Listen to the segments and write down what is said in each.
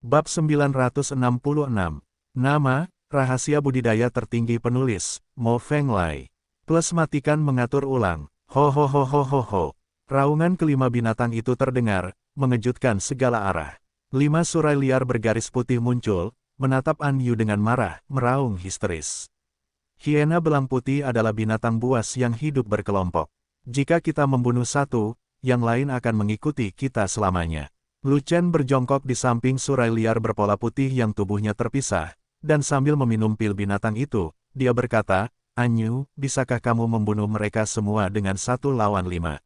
Bab 966. Nama, rahasia budidaya tertinggi penulis, Mo Feng Lai. Plus matikan mengatur ulang. Ho ho ho ho ho ho. Raungan kelima binatang itu terdengar, mengejutkan segala arah. 5 surai liar bergaris putih muncul, menatap An Yu dengan marah, meraung histeris. Hiena belang putih adalah binatang buas yang hidup berkelompok. Jika kita membunuh satu, yang lain akan mengikuti kita selamanya. Lu Chen berjongkok di samping surai liar berpola putih yang tubuhnya terpisah, dan sambil meminum pil binatang itu, dia berkata, An Yu, bisakah kamu membunuh mereka semua dengan 1 lawan 5?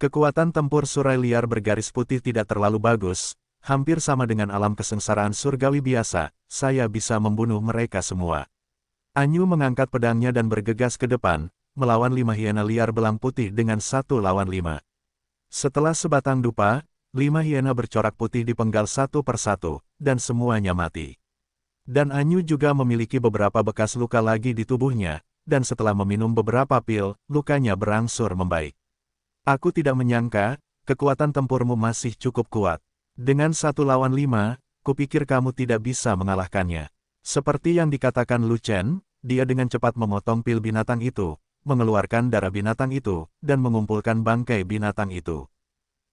Kekuatan tempur surai liar bergaris putih tidak terlalu bagus, hampir sama dengan alam kesengsaraan surgawi biasa, saya bisa membunuh mereka semua. An Yu mengangkat pedangnya dan bergegas ke depan, melawan 5 hiena liar belang putih dengan 1 lawan 5. Setelah sebatang dupa, 5 hiena bercorak putih dipenggal satu persatu, dan semuanya mati. Dan An Yu juga memiliki beberapa bekas luka lagi di tubuhnya, dan setelah meminum beberapa pil, lukanya berangsur membaik. Aku tidak menyangka, kekuatan tempurmu masih cukup kuat. Dengan 1 lawan 5, kupikir kamu tidak bisa mengalahkannya. Seperti yang dikatakan Lu Chen, dia dengan cepat memotong pil binatang itu, mengeluarkan darah binatang itu, dan mengumpulkan bangkai binatang itu.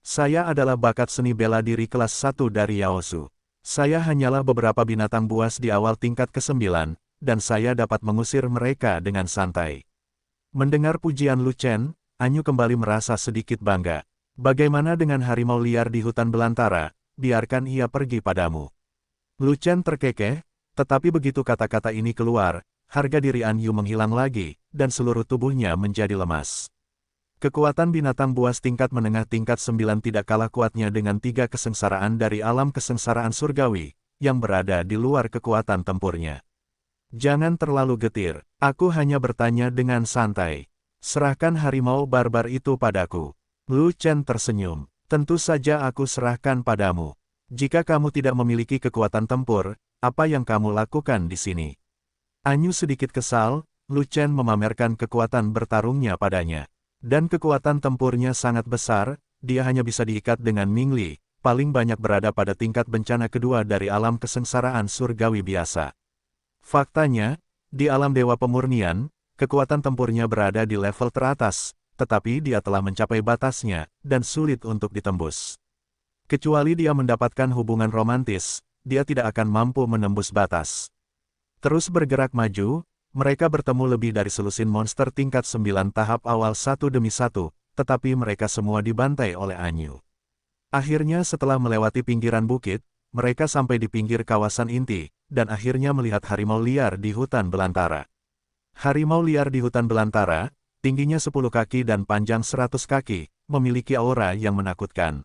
Saya adalah bakat seni bela diri kelas 1 dari Yaosu. Saya hanyalah beberapa binatang buas di awal tingkat ke-9, dan saya dapat mengusir mereka dengan santai. Mendengar pujian Lu Chen, An Yu kembali merasa sedikit bangga. Bagaimana dengan harimau liar di hutan belantara, biarkan ia pergi padamu. Lu Chen terkekeh, tetapi begitu kata-kata ini keluar, harga diri An Yu menghilang lagi, dan seluruh tubuhnya menjadi lemas. Kekuatan binatang buas tingkat menengah tingkat 9 tidak kalah kuatnya dengan 3 kesengsaraan dari alam kesengsaraan surgawi, yang berada di luar kekuatan tempurnya. Jangan terlalu getir, aku hanya bertanya dengan santai. Serahkan harimau barbar itu padaku. Lu Chen tersenyum. Tentu saja aku serahkan padamu. Jika kamu tidak memiliki kekuatan tempur, apa yang kamu lakukan di sini? An Yu sedikit kesal, Lu Chen memamerkan kekuatan bertarungnya padanya. Dan kekuatan tempurnya sangat besar, dia hanya bisa diikat dengan Ming Li, paling banyak berada pada tingkat bencana kedua dari alam kesengsaraan surgawi biasa. Faktanya, di alam dewa pemurnian, kekuatan tempurnya berada di level teratas, tetapi dia telah mencapai batasnya, dan sulit untuk ditembus. Kecuali dia mendapatkan hubungan romantis, dia tidak akan mampu menembus batas. Terus bergerak maju, mereka bertemu lebih dari selusin monster tingkat 9 tahap awal satu demi satu, tetapi mereka semua dibantai oleh An Yu. Akhirnya setelah melewati pinggiran bukit, mereka sampai di pinggir kawasan inti, dan akhirnya melihat harimau liar di hutan belantara. Harimau liar di hutan belantara, tingginya 10 kaki dan panjang 100 kaki, memiliki aura yang menakutkan.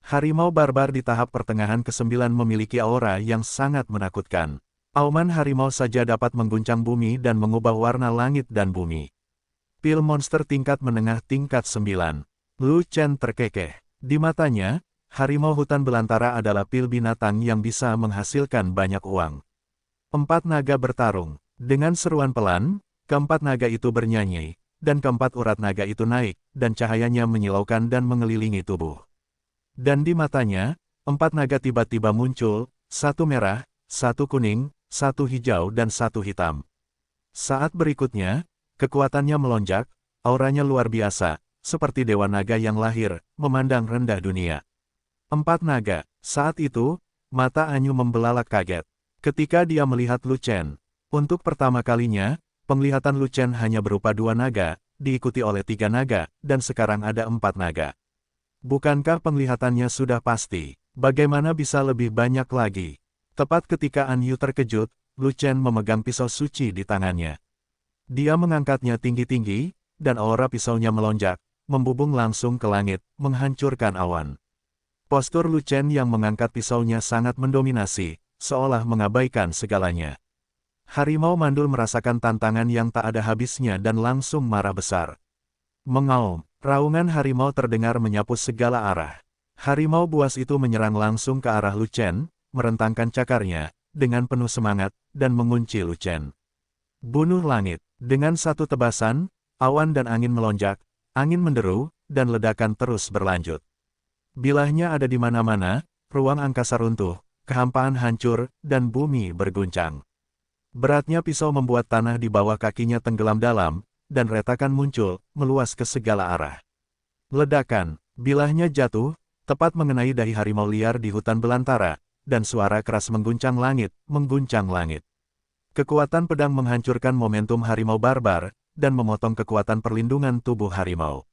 Harimau barbar di tahap pertengahan ke-9 memiliki aura yang sangat menakutkan. Auman harimau saja dapat mengguncang bumi dan mengubah warna langit dan bumi. Pil monster tingkat menengah tingkat 9. Lu Chen terkekeh. Di matanya, harimau hutan belantara adalah pil binatang yang bisa menghasilkan banyak uang. 4 naga bertarung. Dengan seruan pelan, keempat naga itu bernyanyi, dan keempat urat naga itu naik, dan cahayanya menyilaukan dan mengelilingi tubuh. Dan di matanya, 4 naga tiba-tiba muncul, 1 merah, 1 kuning, 1 hijau dan 1 hitam. Saat berikutnya, kekuatannya melonjak, auranya luar biasa, seperti dewa naga yang lahir, memandang rendah dunia. 4 naga. Saat itu, mata An Yu membelalak kaget. Ketika dia melihat Lu Chen, untuk pertama kalinya, penglihatan Lu Chen hanya berupa 2 naga, diikuti oleh 3 naga, dan sekarang ada 4 naga. Bukankah penglihatannya sudah pasti? Bagaimana bisa lebih banyak lagi? Tepat ketika An Yu terkejut, Lu Chen memegang pisau suci di tangannya. Dia mengangkatnya tinggi-tinggi, dan aura pisaunya melonjak, membubung langsung ke langit, menghancurkan awan. Postur Lu Chen yang mengangkat pisaunya sangat mendominasi, seolah mengabaikan segalanya. Harimau mandul merasakan tantangan yang tak ada habisnya dan langsung marah besar. Mengaum, raungan harimau terdengar menyapu segala arah. Harimau buas itu menyerang langsung ke arah Lu Chen, merentangkan cakarnya, dengan penuh semangat, dan mengunci Lu Chen. Bunuh langit. Dengan satu tebasan, awan dan angin melonjak, angin menderu, dan ledakan terus berlanjut. Bilahnya ada di mana-mana, ruang angkasa runtuh, kehampaan hancur, dan bumi berguncang. Beratnya pisau membuat tanah di bawah kakinya tenggelam dalam, dan retakan muncul, meluas ke segala arah. Ledakan, bilahnya jatuh, tepat mengenai dahi harimau liar di hutan belantara, dan suara keras mengguncang langit, mengguncang langit. Kekuatan pedang menghancurkan momentum harimau barbar, dan memotong kekuatan perlindungan tubuh harimau.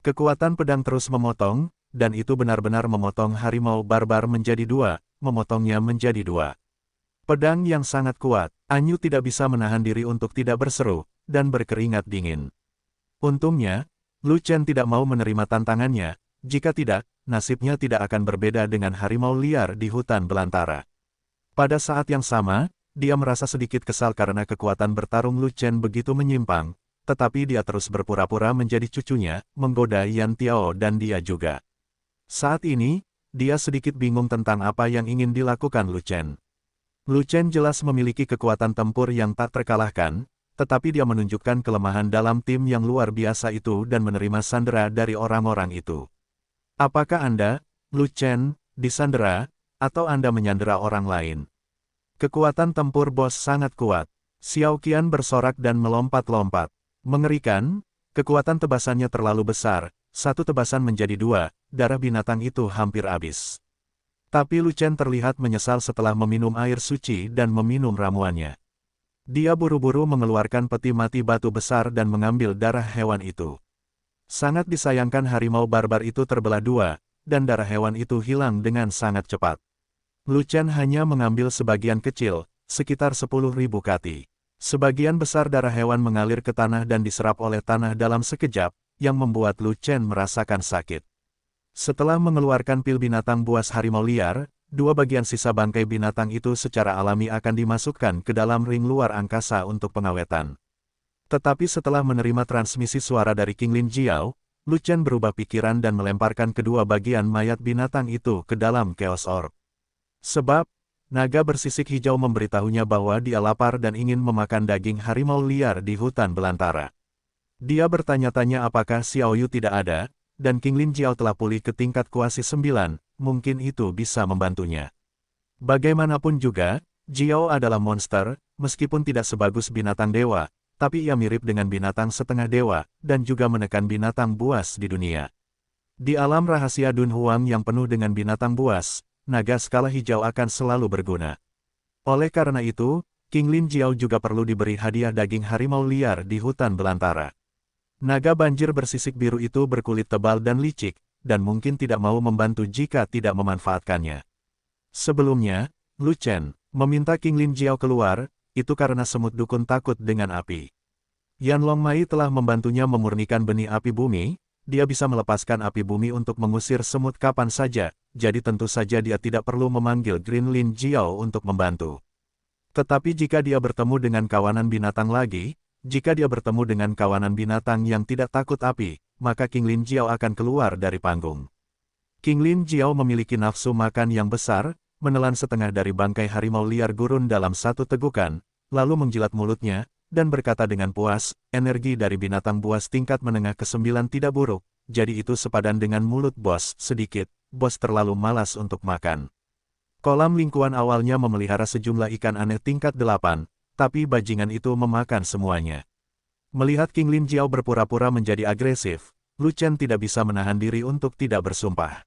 Kekuatan pedang terus memotong, dan itu benar-benar memotong harimau barbar menjadi dua, memotongnya menjadi dua. Pedang yang sangat kuat, Anyu tidak bisa menahan diri untuk tidak berseru, dan berkeringat dingin. Untungnya, Lu Chen tidak mau menerima tantangannya, jika tidak, nasibnya tidak akan berbeda dengan harimau liar di hutan belantara. Pada saat yang sama, dia merasa sedikit kesal karena kekuatan bertarung Lu Chen begitu menyimpang, tetapi dia terus berpura-pura menjadi cucunya, menggoda Yan Tiao dan dia juga. Saat ini, dia sedikit bingung tentang apa yang ingin dilakukan Lu Chen. Lu Chen jelas memiliki kekuatan tempur yang tak terkalahkan, tetapi dia menunjukkan kelemahan dalam tim yang luar biasa itu dan menerima sandera dari orang-orang itu. Apakah Anda, Lu Chen, disandera, atau Anda menyandera orang lain? Kekuatan tempur bos sangat kuat. Xiao Qian bersorak dan melompat-lompat. Mengerikan, kekuatan tebasannya terlalu besar, satu tebasan menjadi dua, darah binatang itu hampir habis. Tapi Lu Chen terlihat menyesal setelah meminum air suci dan meminum ramuannya. Dia buru-buru mengeluarkan peti mati batu besar dan mengambil darah hewan itu. Sangat disayangkan harimau barbar itu terbelah dua, dan darah hewan itu hilang dengan sangat cepat. Lu Chen hanya mengambil sebagian kecil, sekitar 10.000 kati. Sebagian besar darah hewan mengalir ke tanah dan diserap oleh tanah dalam sekejap, yang membuat Lu Chen merasakan sakit. Setelah mengeluarkan pil binatang buas harimau liar, dua bagian sisa bangkai binatang itu secara alami akan dimasukkan ke dalam ring luar angkasa untuk pengawetan. Tetapi setelah menerima transmisi suara dari King Lin Jiao, Lu Chen berubah pikiran dan melemparkan kedua bagian mayat binatang itu ke dalam Chaos Orb. Sebab, naga bersisik hijau memberitahunya bahwa dia lapar dan ingin memakan daging harimau liar di hutan belantara. Dia bertanya-tanya apakah Xiao Yu tidak ada, dan King Lin Jiao telah pulih ke tingkat kuasi 9, mungkin itu bisa membantunya. Bagaimanapun juga, Jiao adalah monster, meskipun tidak sebagus binatang dewa, tapi ia mirip dengan binatang setengah dewa, dan juga menekan binatang buas di dunia. Di alam rahasia Dunhuang yang penuh dengan binatang buas, naga skala hijau akan selalu berguna. Oleh karena itu, King Lin Jiao juga perlu diberi hadiah daging harimau liar di hutan belantara. Naga banjir bersisik biru itu berkulit tebal dan licik, dan mungkin tidak mau membantu jika tidak memanfaatkannya. Sebelumnya, Lu Chen meminta King Lin Jiao keluar, itu karena semut dukun takut dengan api. Yan Longmai telah membantunya memurnikan benih api bumi, dia bisa melepaskan api bumi untuk mengusir semut kapan saja, jadi tentu saja dia tidak perlu memanggil Green Lin Jiao untuk membantu. Tetapi jika dia bertemu dengan kawanan binatang lagi, jika dia bertemu dengan kawanan binatang yang tidak takut api, maka King Lin Jiao akan keluar dari panggung. King Lin Jiao memiliki nafsu makan yang besar, menelan setengah dari bangkai harimau liar gurun dalam satu tegukan, lalu menjilat mulutnya, dan berkata dengan puas, energi dari binatang buas tingkat menengah ke-9 tidak buruk, jadi itu sepadan dengan mulut bos, sedikit, bos terlalu malas untuk makan. Kolam lingkuan awalnya memelihara sejumlah ikan aneh tingkat 8, tapi bajingan itu memakan semuanya. Melihat King Lin Jiao berpura-pura menjadi agresif, Lu Chen tidak bisa menahan diri untuk tidak bersumpah.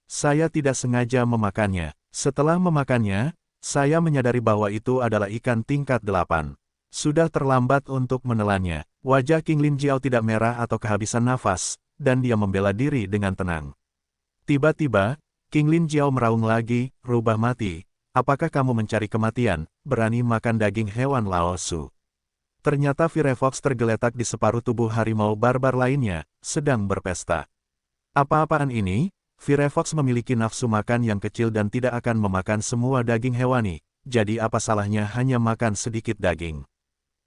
Saya tidak sengaja memakannya. Setelah memakannya, saya menyadari bahwa itu adalah ikan tingkat 8. Sudah terlambat untuk menelannya. Wajah King Lin Jiao tidak merah atau kehabisan nafas, dan dia membela diri dengan tenang. Tiba-tiba, King Lin Jiao meraung lagi, rubah mati. Apakah kamu mencari kematian, berani makan daging hewan Laosu? Ternyata Firefox tergeletak di separuh tubuh harimau barbar lainnya, sedang berpesta. Apa-apaan ini? Firefox memiliki nafsu makan yang kecil dan tidak akan memakan semua daging hewani, jadi apa salahnya hanya makan sedikit daging?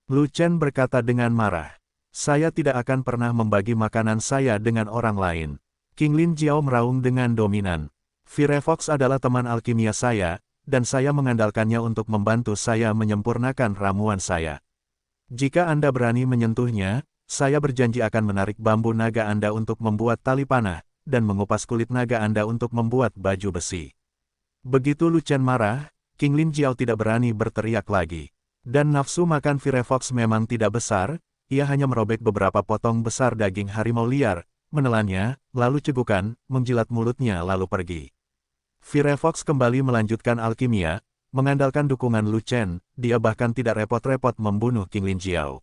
Lu Chen berkata dengan marah. Saya tidak akan pernah membagi makanan saya dengan orang lain. King Lin Jiao meraung dengan dominan. Firefox adalah teman alkimia saya, dan saya mengandalkannya untuk membantu saya menyempurnakan ramuan saya. Jika Anda berani menyentuhnya, saya berjanji akan menarik bambu naga Anda untuk membuat tali panah, dan mengupas kulit naga Anda untuk membuat baju besi. Begitu Lu Chen marah, King Lin Jiao tidak berani berteriak lagi. Dan nafsu makan Firefox memang tidak besar, ia hanya merobek beberapa potong besar daging harimau liar, menelannya, lalu cegukan, menjilat mulutnya lalu pergi. Firefox kembali melanjutkan alkimia, mengandalkan dukungan Lu Chen, dia bahkan tidak repot-repot membunuh King Lin Jiao.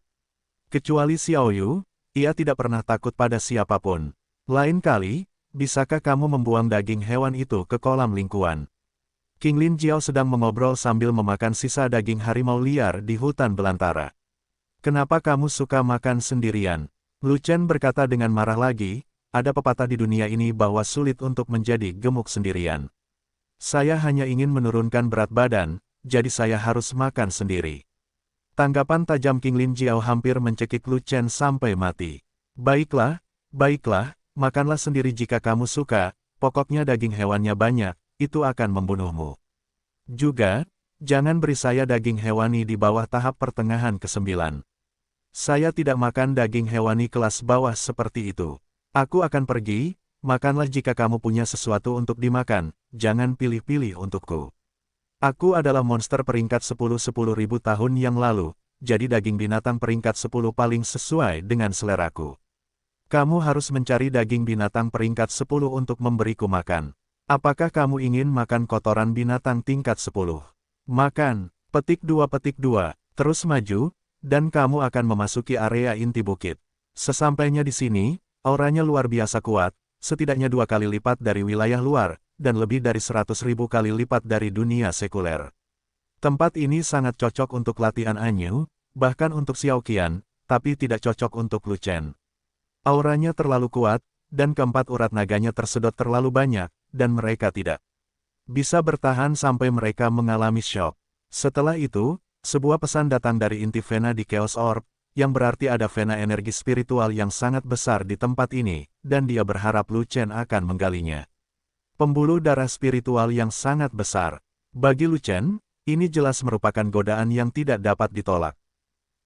Kecuali Xiao Yu, ia tidak pernah takut pada siapapun. Lain kali, bisakah kamu membuang daging hewan itu ke kolam lingkuan? King Lin Jiao sedang mengobrol sambil memakan sisa daging harimau liar di hutan belantara. Kenapa kamu suka makan sendirian? Lu Chen berkata dengan marah lagi, ada pepatah di dunia ini bahwa sulit untuk menjadi gemuk sendirian. Saya hanya ingin menurunkan berat badan, jadi saya harus makan sendiri. Tanggapan tajam King Lin Jiao hampir mencekik Lu Chen sampai mati. Baiklah, makanlah sendiri jika kamu suka, pokoknya daging hewannya banyak, itu akan membunuhmu. Juga, jangan beri saya daging hewani di bawah tahap pertengahan ke-9. Saya tidak makan daging hewani kelas bawah seperti itu. Aku akan pergi, makanlah jika kamu punya sesuatu untuk dimakan, jangan pilih-pilih untukku. Aku adalah monster peringkat 10 ribu tahun yang lalu, jadi daging binatang peringkat 10 paling sesuai dengan seleraku. Kamu harus mencari daging binatang peringkat 10 untuk memberiku makan. Apakah kamu ingin makan kotoran binatang tingkat 10? Makan, petik 2, terus maju, dan kamu akan memasuki area inti bukit. Sesampainya di sini, auranya luar biasa kuat, setidaknya 2 kali lipat dari wilayah luar, dan lebih dari 100.000 kali lipat dari dunia sekuler. Tempat ini sangat cocok untuk latihan Anyu, bahkan untuk Xiao Qian, tapi tidak cocok untuk Lu Chen. Auranya terlalu kuat, dan keempat urat naganya tersedot terlalu banyak, dan mereka tidak bisa bertahan sampai mereka mengalami syok. Setelah itu, sebuah pesan datang dari inti Vena di Chaos Orb, yang berarti ada Vena energi spiritual yang sangat besar di tempat ini, dan dia berharap Lu Chen akan menggalinya. Pembuluh darah spiritual yang sangat besar. Bagi Lu Chen, ini jelas merupakan godaan yang tidak dapat ditolak.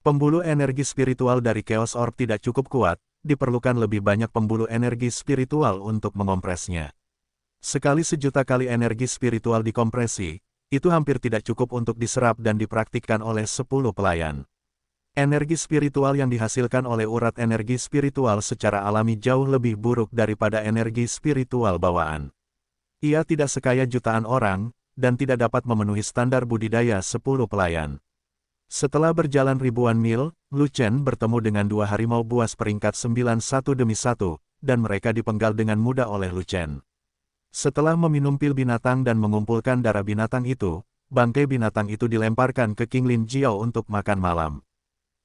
Pembuluh energi spiritual dari Chaos Orb tidak cukup kuat, diperlukan lebih banyak pembuluh energi spiritual untuk mengompresnya. Sekali sejuta kali energi spiritual dikompresi, itu hampir tidak cukup untuk diserap dan dipraktikkan oleh 10 pelayan. Energi spiritual yang dihasilkan oleh urat energi spiritual secara alami jauh lebih buruk daripada energi spiritual bawaan. Ia tidak sekaya jutaan orang, dan tidak dapat memenuhi standar budidaya 10 pelayan. Setelah berjalan ribuan mil, Lu Chen bertemu dengan 2 harimau buas peringkat 9 satu demi satu, dan mereka dipenggal dengan mudah oleh Lu Chen. Setelah meminum pil binatang dan mengumpulkan darah binatang itu, bangkai binatang itu dilemparkan ke King Lin Jiao untuk makan malam.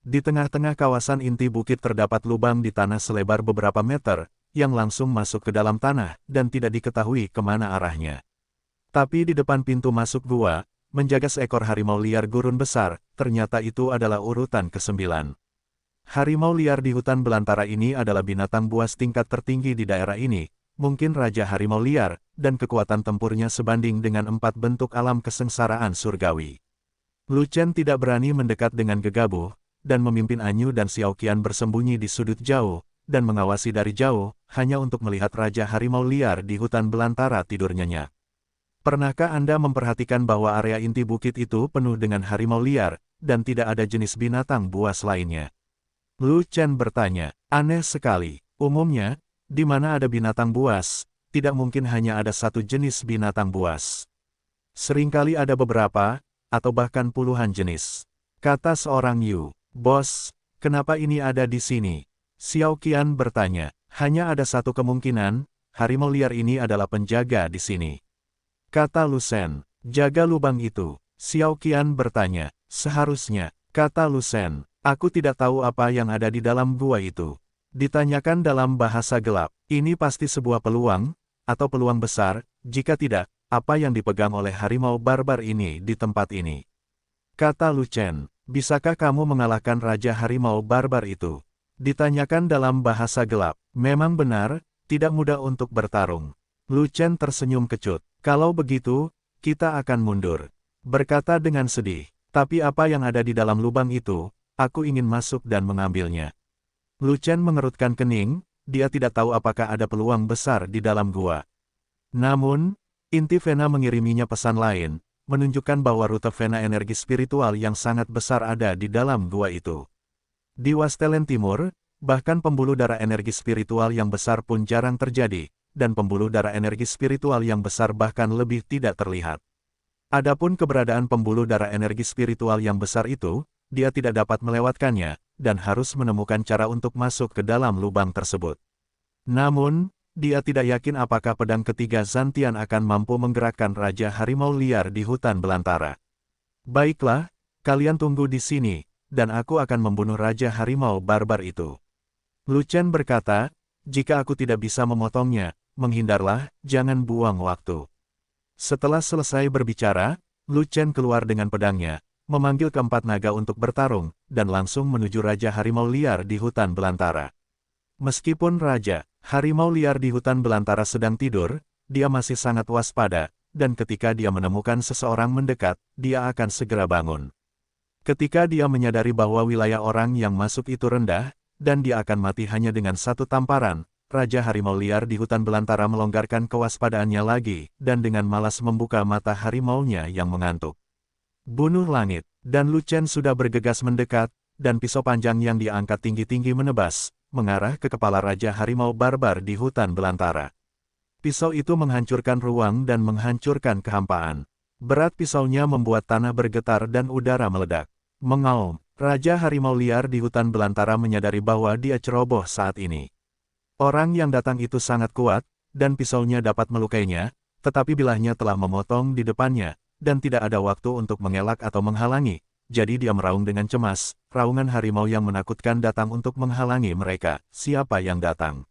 Di tengah-tengah kawasan inti bukit terdapat lubang di tanah selebar beberapa meter, yang langsung masuk ke dalam tanah, dan tidak diketahui kemana arahnya. Tapi di depan pintu masuk gua, menjaga seekor harimau liar gurun besar, ternyata itu adalah urutan ke-9. Harimau liar di hutan belantara ini adalah binatang buas tingkat tertinggi di daerah ini, mungkin Raja Harimau Liar, dan kekuatan tempurnya sebanding dengan 4 bentuk alam kesengsaraan surgawi. Lu Chen tidak berani mendekat dengan gegabah, dan memimpin Anyu dan Xiao Qian bersembunyi di sudut jauh, dan mengawasi dari jauh, hanya untuk melihat Raja Harimau Liar di hutan belantara tidur nyenyak. Pernahkah Anda memperhatikan bahwa area inti bukit itu penuh dengan harimau liar, dan tidak ada jenis binatang buas lainnya? Lu Chen bertanya, aneh sekali, umumnya, di mana ada binatang buas, tidak mungkin hanya ada satu jenis binatang buas. Seringkali ada beberapa, atau bahkan puluhan jenis. Kata seorang Yu, bos, kenapa ini ada di sini? Xiao Qian bertanya, hanya ada satu kemungkinan, harimau liar ini adalah penjaga di sini. Kata Lu Shen, jaga lubang itu. Xiao Qian bertanya, seharusnya, kata Lu Shen, aku tidak tahu apa yang ada di dalam gua itu. Ditanyakan dalam bahasa gelap, ini pasti sebuah peluang, atau peluang besar, jika tidak, apa yang dipegang oleh harimau barbar ini di tempat ini? Kata Lu Chen, bisakah kamu mengalahkan Raja Harimau Barbar itu? Ditanyakan dalam bahasa gelap, memang benar, tidak mudah untuk bertarung. Lu Chen tersenyum kecut, kalau begitu, kita akan mundur. Berkata dengan sedih, tapi apa yang ada di dalam lubang itu, aku ingin masuk dan mengambilnya. Lu Chen mengerutkan kening, dia tidak tahu apakah ada peluang besar di dalam gua. Namun, Inti Vena mengiriminya pesan lain, menunjukkan bahwa rute Vena energi spiritual yang sangat besar ada di dalam gua itu. Di Wastelen Timur, bahkan pembuluh darah energi spiritual yang besar pun jarang terjadi, dan pembuluh darah energi spiritual yang besar bahkan lebih tidak terlihat. Adapun keberadaan pembuluh darah energi spiritual yang besar itu, dia tidak dapat melewatkannya, dan harus menemukan cara untuk masuk ke dalam lubang tersebut. Namun, dia tidak yakin apakah pedang ketiga Zantian akan mampu menggerakkan Raja Harimau Liar di hutan belantara. Baiklah, kalian tunggu di sini, dan aku akan membunuh Raja Harimau Barbar itu. Lu Chen berkata, jika aku tidak bisa memotongnya, menghindarlah, jangan buang waktu. Setelah selesai berbicara, Lu Chen keluar dengan pedangnya, memanggil keempat naga untuk bertarung, dan langsung menuju Raja Harimau Liar di hutan belantara. Meskipun Raja Harimau Liar di hutan belantara sedang tidur, dia masih sangat waspada, dan ketika dia menemukan seseorang mendekat, dia akan segera bangun. Ketika dia menyadari bahwa wilayah orang yang masuk itu rendah, dan dia akan mati hanya dengan satu tamparan, Raja Harimau Liar di hutan belantara melonggarkan kewaspadaannya lagi, dan dengan malas membuka mata harimaunya yang mengantuk. Bunuh langit, dan Lu Chen sudah bergegas mendekat, dan pisau panjang yang diangkat tinggi-tinggi menebas, mengarah ke kepala Raja Harimau Barbar di hutan belantara. Pisau itu menghancurkan ruang dan menghancurkan kehampaan. Berat pisaunya membuat tanah bergetar dan udara meledak. Mengaum, Raja Harimau Liar di hutan belantara menyadari bahwa dia ceroboh saat ini. Orang yang datang itu sangat kuat, dan pisaunya dapat melukainya, tetapi bilahnya telah memotong di depannya, dan tidak ada waktu untuk mengelak atau menghalangi. Jadi dia meraung dengan cemas, raungan harimau yang menakutkan datang untuk menghalangi mereka, siapa yang datang.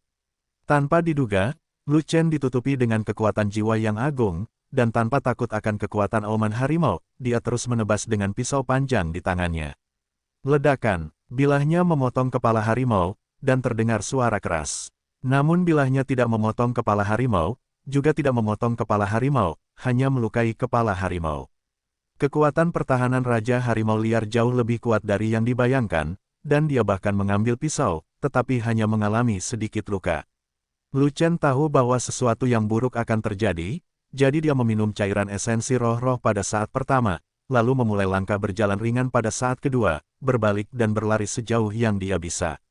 Tanpa diduga, Lu Chen ditutupi dengan kekuatan jiwa yang agung, dan tanpa takut akan kekuatan auman harimau, dia terus menebas dengan pisau panjang di tangannya. Ledakan, bilahnya memotong kepala harimau, dan terdengar suara keras. Namun bilahnya tidak memotong kepala harimau, juga tidak memotong kepala harimau, hanya melukai kepala harimau. Kekuatan pertahanan Raja Harimau Liar jauh lebih kuat dari yang dibayangkan, dan dia bahkan mengambil pisau, tetapi hanya mengalami sedikit luka. Lu Chen tahu bahwa sesuatu yang buruk akan terjadi, jadi dia meminum cairan esensi roh-roh pada saat pertama, lalu memulai langkah berjalan ringan pada saat kedua, berbalik dan berlari sejauh yang dia bisa.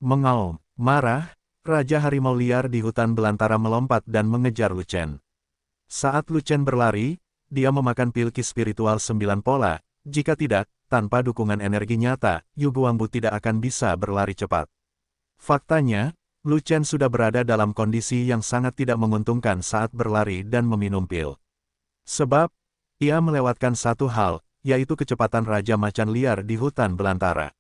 Mengaum, marah, Raja Harimau Liar di hutan belantara melompat dan mengejar Lu Chen. Saat Lu Chen berlari, dia memakan pilki spiritual 9 pola, jika tidak, tanpa dukungan energi nyata, Yu Guangbu tidak akan bisa berlari cepat. Faktanya, Lu Chen sudah berada dalam kondisi yang sangat tidak menguntungkan saat berlari dan meminum pil. Sebab, ia melewatkan satu hal, yaitu kecepatan Raja Macan Liar di hutan belantara.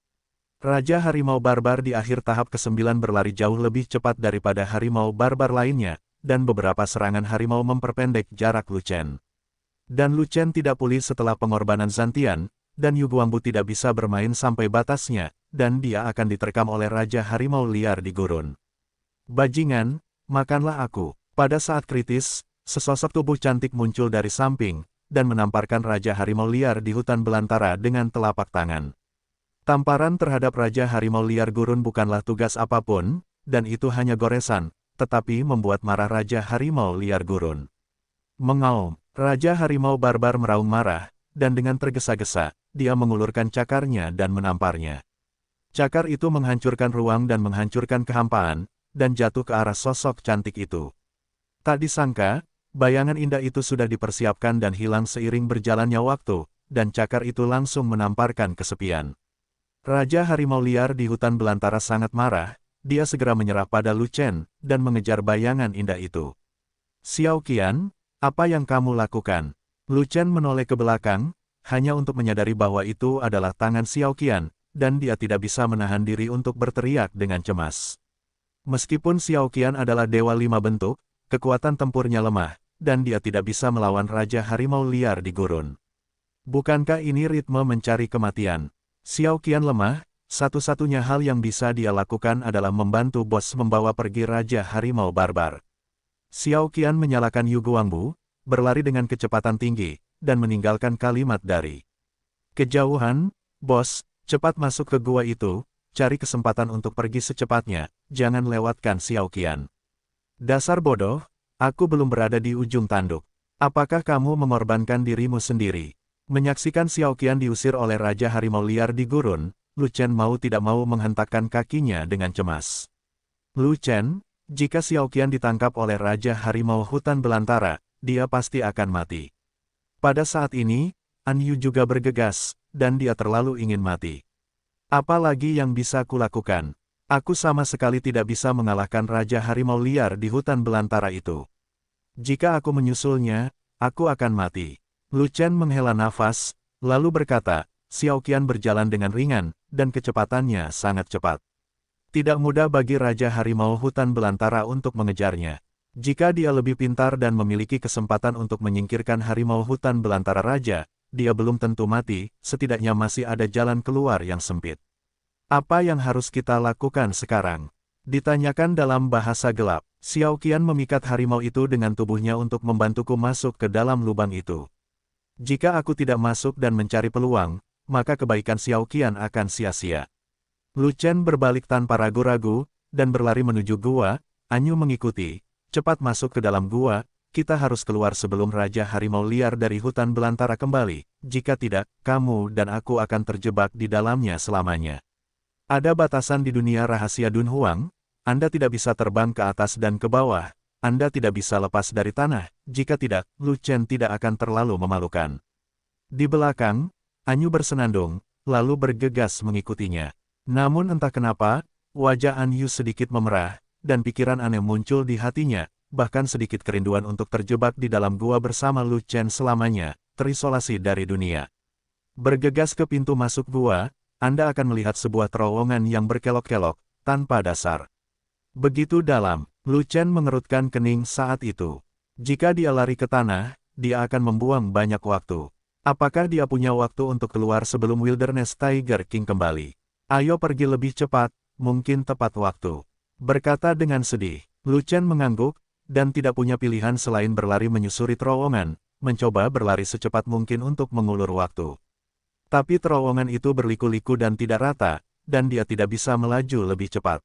Raja Harimau Barbar di akhir tahap ke-9 berlari jauh lebih cepat daripada harimau barbar lainnya, dan beberapa serangan harimau memperpendek jarak Lu Chen. Dan Lu Chen tidak pulih setelah pengorbanan Zantian, dan Yu Guangbu tidak bisa bermain sampai batasnya, dan dia akan diterkam oleh Raja Harimau Liar di gurun. Bajingan, makanlah aku. Pada saat kritis, sesosok tubuh cantik muncul dari samping, dan menamparkan Raja Harimau Liar di hutan belantara dengan telapak tangan. Tamparan terhadap Raja Harimau Liar gurun bukanlah tugas apapun, dan itu hanya goresan, tetapi membuat marah Raja Harimau Liar gurun. Mengaum, Raja Harimau Barbar meraung marah, dan dengan tergesa-gesa, dia mengulurkan cakarnya dan menamparnya. Cakar itu menghancurkan ruang dan menghancurkan kehampaan, dan jatuh ke arah sosok cantik itu. Tak disangka, bayangan indah itu sudah dipersiapkan dan hilang seiring berjalannya waktu, dan cakar itu langsung menamparkan kesepian. Raja Harimau Liar di hutan belantara sangat marah, dia segera menyerah pada Lu Chen, dan mengejar bayangan indah itu. Xiao Qian, apa yang kamu lakukan? Lu Chen menoleh ke belakang, hanya untuk menyadari bahwa itu adalah tangan Xiao Qian, dan dia tidak bisa menahan diri untuk berteriak dengan cemas. Meskipun Xiao Qian adalah dewa 5 bentuk, kekuatan tempurnya lemah, dan dia tidak bisa melawan Raja Harimau Liar di gurun. Bukankah ini ritme mencari kematian? Xiao Qian lemah, satu-satunya hal yang bisa dia lakukan adalah membantu bos membawa pergi Raja Harimau Barbar. Xiao Qian menyalakan Yu Guangbu, berlari dengan kecepatan tinggi, dan meninggalkan kalimat dari kejauhan, bos, cepat masuk ke gua itu, cari kesempatan untuk pergi secepatnya, jangan lewatkan Xiao Qian. Dasar bodoh, aku belum berada di ujung tanduk. Apakah kamu mengorbankan dirimu sendiri? Menyaksikan Xiao Qian diusir oleh Raja Harimau Liar di gurun, Lu Chen mau tidak mau menghentakkan kakinya dengan cemas. Lu Chen, jika Xiao Qian ditangkap oleh Raja Harimau Hutan Belantara, dia pasti akan mati. Pada saat ini, An Yu juga bergegas, dan dia terlalu ingin mati. Apa lagi yang bisa kulakukan? Aku sama sekali tidak bisa mengalahkan Raja Harimau Liar di hutan belantara itu. Jika aku menyusulnya, aku akan mati. Lu Chen menghela nafas, lalu berkata, Xiao Qian berjalan dengan ringan, dan kecepatannya sangat cepat. Tidak mudah bagi Raja Harimau Hutan Belantara untuk mengejarnya. Jika dia lebih pintar dan memiliki kesempatan untuk menyingkirkan Harimau Hutan Belantara Raja, dia belum tentu mati, setidaknya masih ada jalan keluar yang sempit. Apa yang harus kita lakukan sekarang? Ditanyakan dalam bahasa gelap. Xiao Qian memikat harimau itu dengan tubuhnya untuk membantuku masuk ke dalam lubang itu. Jika aku tidak masuk dan mencari peluang, maka kebaikan Xiao Qian akan sia-sia. Lu Chen berbalik tanpa ragu-ragu, dan berlari menuju gua. An Yu mengikuti. Cepat masuk ke dalam gua, kita harus keluar sebelum Raja Harimau Liar dari hutan belantara kembali. Jika tidak, kamu dan aku akan terjebak di dalamnya selamanya. Ada batasan di dunia rahasia Dunhuang. Anda tidak bisa terbang ke atas dan ke bawah. Anda tidak bisa lepas dari tanah. Jika tidak, Lu Chen tidak akan terlalu memalukan. Di belakang, An Yu bersenandung, lalu bergegas mengikutinya. Namun entah kenapa, wajah An Yu sedikit memerah, dan pikiran aneh muncul di hatinya, bahkan sedikit kerinduan untuk terjebak di dalam gua bersama Lu Chen selamanya, terisolasi dari dunia. Bergegas ke pintu masuk gua, Anda akan melihat sebuah terowongan yang berkelok-kelok, tanpa dasar. Begitu dalam, Lu Chen mengerutkan kening saat itu. Jika dia lari ke tanah, dia akan membuang banyak waktu. Apakah dia punya waktu untuk keluar sebelum Wilderness Tiger King kembali? Ayo pergi lebih cepat, mungkin tepat waktu. Berkata dengan sedih, Lu Chen mengangguk, dan tidak punya pilihan selain berlari menyusuri terowongan, mencoba berlari secepat mungkin untuk mengulur waktu. Tapi terowongan itu berliku-liku dan tidak rata, dan dia tidak bisa melaju lebih cepat.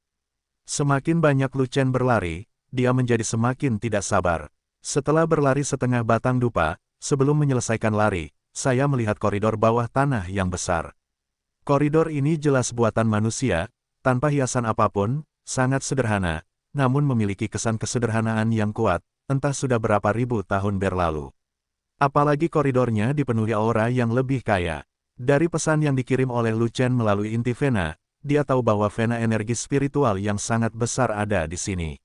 Semakin banyak Lu Chen berlari, dia menjadi semakin tidak sabar. Setelah berlari setengah batang dupa, sebelum menyelesaikan lari, saya melihat koridor bawah tanah yang besar. Koridor ini jelas buatan manusia, tanpa hiasan apapun, sangat sederhana, namun memiliki kesan kesederhanaan yang kuat, entah sudah berapa ribu tahun berlalu. Apalagi koridornya dipenuhi aura yang lebih kaya. Dari pesan yang dikirim oleh Lu Chen melalui inti Vena, dia tahu bahwa vena energi spiritual yang sangat besar ada di sini.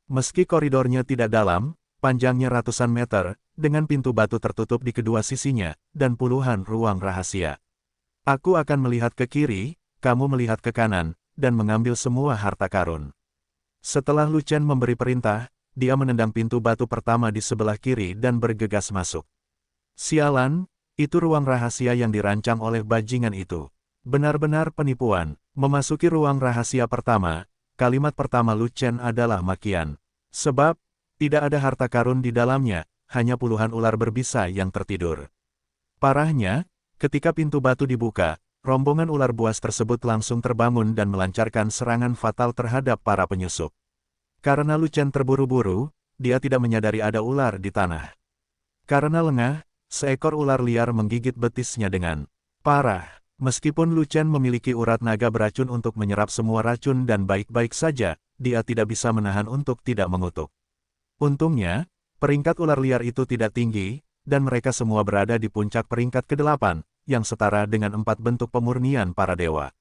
Meski koridornya tidak dalam, panjangnya ratusan meter, dengan pintu batu tertutup di kedua sisinya, dan puluhan ruang rahasia. Aku akan melihat ke kiri, kamu melihat ke kanan, dan mengambil semua harta karun. Setelah Lu Chen memberi perintah, dia menendang pintu batu pertama di sebelah kiri dan bergegas masuk. Sialan, itu ruang rahasia yang dirancang oleh bajingan itu. Benar-benar penipuan. Memasuki ruang rahasia pertama, kalimat pertama Lu Chen adalah makian. Sebab, tidak ada harta karun di dalamnya, hanya puluhan ular berbisa yang tertidur. Parahnya, ketika pintu batu dibuka, rombongan ular buas tersebut langsung terbangun dan melancarkan serangan fatal terhadap para penyusup. Karena Lu Chen terburu-buru, dia tidak menyadari ada ular di tanah. Karena lengah, seekor ular liar menggigit betisnya dengan parah. Meskipun Lu Chen memiliki urat naga beracun untuk menyerap semua racun dan baik-baik saja, dia tidak bisa menahan untuk tidak mengutuk. Untungnya, peringkat ular liar itu tidak tinggi, dan mereka semua berada di puncak peringkat ke-8, yang setara dengan 4 bentuk pemurnian para dewa.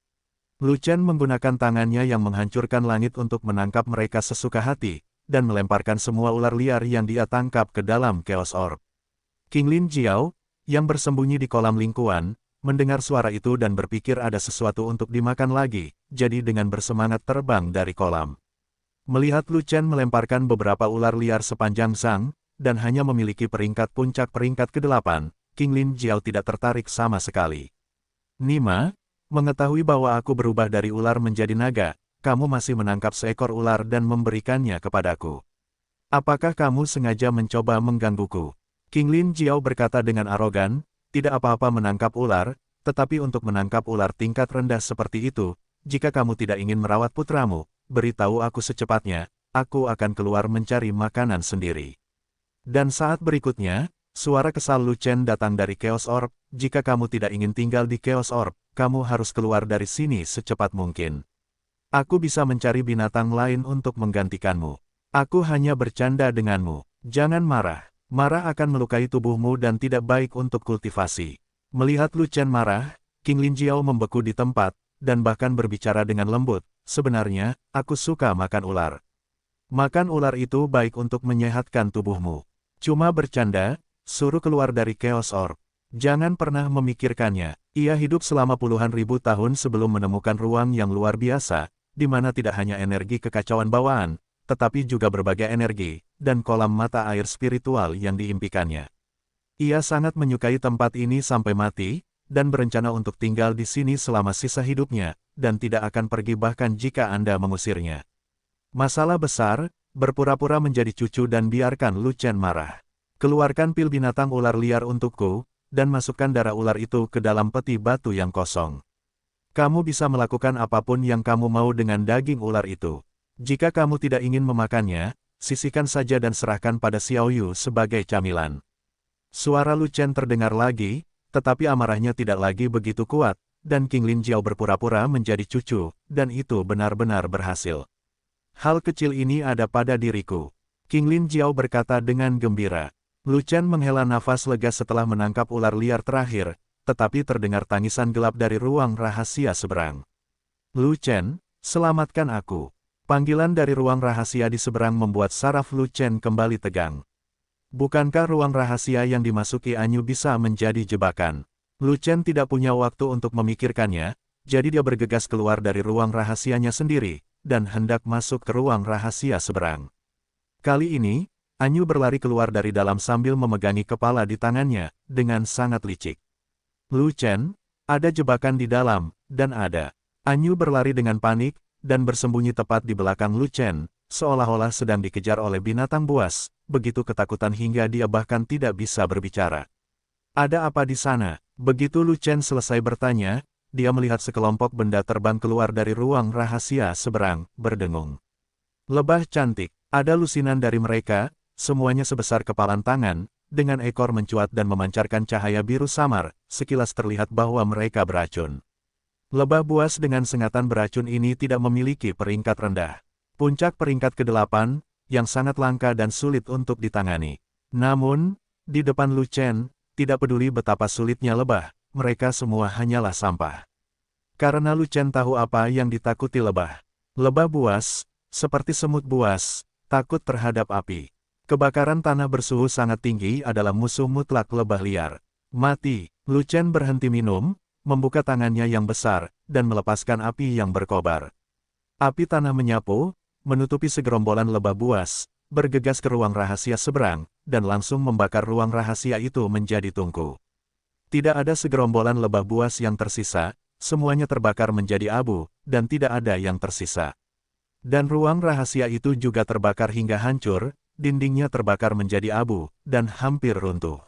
Lu Chen menggunakan tangannya yang menghancurkan langit untuk menangkap mereka sesuka hati, dan melemparkan semua ular liar yang dia tangkap ke dalam Chaos Orb. King Lin Jiao, yang bersembunyi di kolam lingkuan, mendengar suara itu dan berpikir ada sesuatu untuk dimakan lagi, jadi dengan bersemangat terbang dari kolam. Melihat Lu Chen melemparkan beberapa ular liar sepanjang sang, dan hanya memiliki peringkat puncak peringkat ke-8, King Lin Jiao tidak tertarik sama sekali. Nima, mengetahui bahwa aku berubah dari ular menjadi naga, kamu masih menangkap seekor ular dan memberikannya kepadaku. Apakah kamu sengaja mencoba menggangguku? King Lin Jiao berkata dengan arogan, tidak apa-apa menangkap ular, tetapi untuk menangkap ular tingkat rendah seperti itu, jika kamu tidak ingin merawat putramu, beritahu aku secepatnya, aku akan keluar mencari makanan sendiri. Dan saat berikutnya, suara kesal Lu Chen datang dari Chaos Orb, jika kamu tidak ingin tinggal di Chaos Orb, kamu harus keluar dari sini secepat mungkin. Aku bisa mencari binatang lain untuk menggantikanmu. Aku hanya bercanda denganmu. Jangan marah. Marah akan melukai tubuhmu dan tidak baik untuk kultivasi. Melihat Lu Chen marah, King Lin Jiao membeku di tempat, dan bahkan berbicara dengan lembut. Sebenarnya, aku suka makan ular. Makan ular itu baik untuk menyehatkan tubuhmu. Cuma bercanda, suruh keluar dari Chaos Orb. Jangan pernah memikirkannya. Ia hidup selama puluhan ribu tahun sebelum menemukan ruang yang luar biasa, di mana tidak hanya energi kekacauan bawaan, tetapi juga berbagai energi, dan kolam mata air spiritual yang diimpikannya. Ia sangat menyukai tempat ini sampai mati, dan berencana untuk tinggal di sini selama sisa hidupnya, dan tidak akan pergi bahkan jika Anda mengusirnya. Masalah besar, berpura-pura menjadi cucu dan biarkan Lu Chen marah. Keluarkan pil binatang ular liar untukku, dan masukkan darah ular itu ke dalam peti batu yang kosong. Kamu bisa melakukan apapun yang kamu mau dengan daging ular itu. Jika kamu tidak ingin memakannya, sisihkan saja dan serahkan pada Xiao Yu sebagai camilan. Suara Lu Chen terdengar lagi, tetapi amarahnya tidak lagi begitu kuat, dan King Lin Jiao berpura-pura menjadi cucu, dan itu benar-benar berhasil. Hal kecil ini ada pada diriku. King Lin Jiao berkata dengan gembira. Lu Chen menghela nafas lega setelah menangkap ular liar terakhir, tetapi terdengar tangisan gelap dari ruang rahasia seberang. Lu Chen, selamatkan aku. Panggilan dari ruang rahasia di seberang membuat saraf Lu Chen kembali tegang. Bukankah ruang rahasia yang dimasuki Anyu bisa menjadi jebakan? Lu Chen tidak punya waktu untuk memikirkannya, jadi dia bergegas keluar dari ruang rahasianya sendiri, dan hendak masuk ke ruang rahasia seberang. Kali ini, Anyu berlari keluar dari dalam sambil memegangi kepala di tangannya, dengan sangat licik. Lu Chen, ada jebakan di dalam, dan ada. Anyu berlari dengan panik, dan bersembunyi tepat di belakang Lu Chen, seolah-olah sedang dikejar oleh binatang buas, begitu ketakutan hingga dia bahkan tidak bisa berbicara. Ada apa di sana? Begitu Lu Chen selesai bertanya, dia melihat sekelompok benda terbang keluar dari ruang rahasia seberang, berdengung. Lebah cantik, ada lusinan dari mereka, semuanya sebesar kepalan tangan, dengan ekor mencuat dan memancarkan cahaya biru samar, sekilas terlihat bahwa mereka beracun. Lebah buas dengan sengatan beracun ini tidak memiliki peringkat rendah. Puncak peringkat ke-8, yang sangat langka dan sulit untuk ditangani. Namun, di depan Lu Chen, tidak peduli betapa sulitnya lebah, mereka semua hanyalah sampah. Karena Lu Chen tahu apa yang ditakuti lebah. Lebah buas, seperti semut buas, takut terhadap api. Kebakaran tanah bersuhu sangat tinggi adalah musuh mutlak lebah liar. Mati. Lu Chen berhenti minum, membuka tangannya yang besar, dan melepaskan api yang berkobar. Api tanah menyapu, menutupi segerombolan lebah buas, bergegas ke ruang rahasia seberang, dan langsung membakar ruang rahasia itu menjadi tungku. Tidak ada segerombolan lebah buas yang tersisa, semuanya terbakar menjadi abu, dan tidak ada yang tersisa. Dan ruang rahasia itu juga terbakar hingga hancur, dindingnya terbakar menjadi abu, dan hampir runtuh.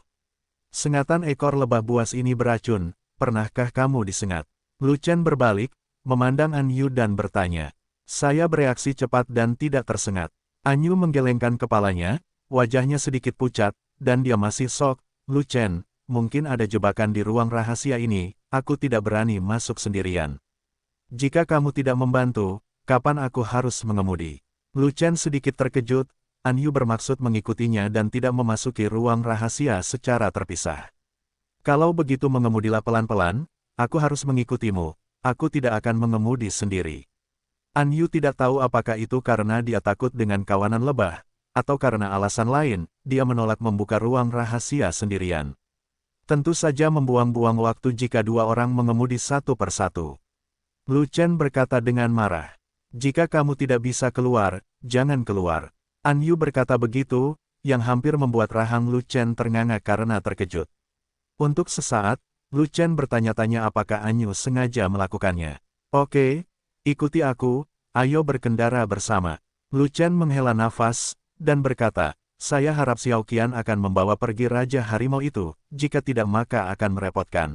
Sengatan ekor lebah buas ini beracun, pernahkah kamu disengat? Lu Chen berbalik, memandang Anyu dan bertanya. Saya bereaksi cepat dan tidak tersengat. Anyu menggelengkan kepalanya, wajahnya sedikit pucat, dan dia masih shock. Lu Chen, mungkin ada jebakan di ruang rahasia ini, aku tidak berani masuk sendirian. Jika kamu tidak membantu, kapan aku harus mengemudi? Lu Chen sedikit terkejut, Anyu bermaksud mengikutinya dan tidak memasuki ruang rahasia secara terpisah. Kalau begitu mengemudilah pelan-pelan, aku harus mengikutimu, aku tidak akan mengemudi sendiri. Anyu tidak tahu apakah itu karena dia takut dengan kawanan lebah, atau karena alasan lain, dia menolak membuka ruang rahasia sendirian. Tentu saja membuang-buang waktu jika dua orang mengemudi satu persatu. Lu Chen berkata dengan marah. Jika kamu tidak bisa keluar, jangan keluar. Anyu berkata begitu, yang hampir membuat rahang Lu Chen ternganga karena terkejut. Untuk sesaat, Lu Chen bertanya-tanya apakah Anyu sengaja melakukannya. Oke, ikuti aku, ayo berkendara bersama. Lu Chen menghela nafas, dan berkata, saya harap Xiao Qian akan membawa pergi Raja Harimau itu, jika tidak maka akan merepotkan.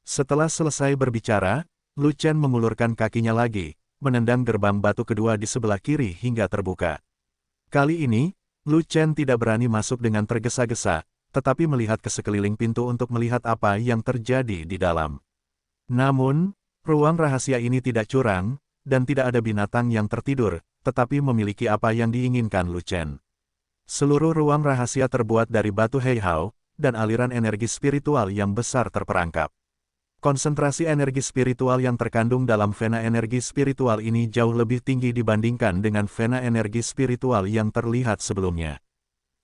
Setelah selesai berbicara, Lu Chen mengulurkan kakinya lagi, menendang gerbang batu kedua di sebelah kiri hingga terbuka. Kali ini, Lu Chen tidak berani masuk dengan tergesa-gesa, tetapi melihat ke sekeliling pintu untuk melihat apa yang terjadi di dalam. Namun, ruang rahasia ini tidak curang, dan tidak ada binatang yang tertidur, tetapi memiliki apa yang diinginkan Lu Chen. Seluruh ruang rahasia terbuat dari batu Heihao, dan aliran energi spiritual yang besar terperangkap. Konsentrasi energi spiritual yang terkandung dalam vena energi spiritual ini jauh lebih tinggi dibandingkan dengan vena energi spiritual yang terlihat sebelumnya.